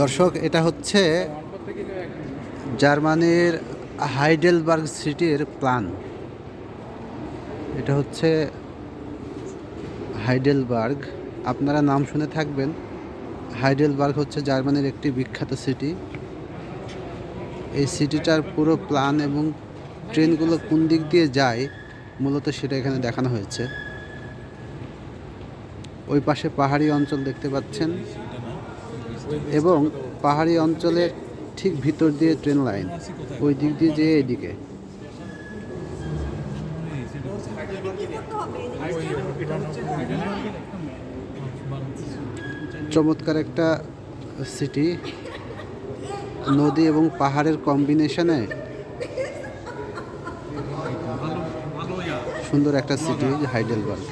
দর্শক, এটা হচ্ছে জার্মানির হাইডেলবার্গ সিটির প্ল্যান। এটা হচ্ছে হাইডেলবার্গ, আপনারা নাম শুনে থাকবেন। হাইডেলবার্গ হচ্ছে জার্মানির একটি বিখ্যাত সিটি। এই সিটিটার পুরো প্ল্যান এবং ট্রেনগুলো কোন দিক দিয়ে যায় মূলত সেটা এখানে দেখানো হয়েছে। ওই পাশে পাহাড়ি অঞ্চল দেখতে পাচ্ছেন এবং পাহাড়ি অঞ্চলের ঠিক ভিতর দিয়ে ট্রেন লাইন, ওই দিক দিয়ে যেয়ে এদিকে। চমৎকার একটা সিটি, নদী এবং পাহাড়ের কম্বিনেশনে সুন্দর একটা সিটি হাইডেলবার্গ।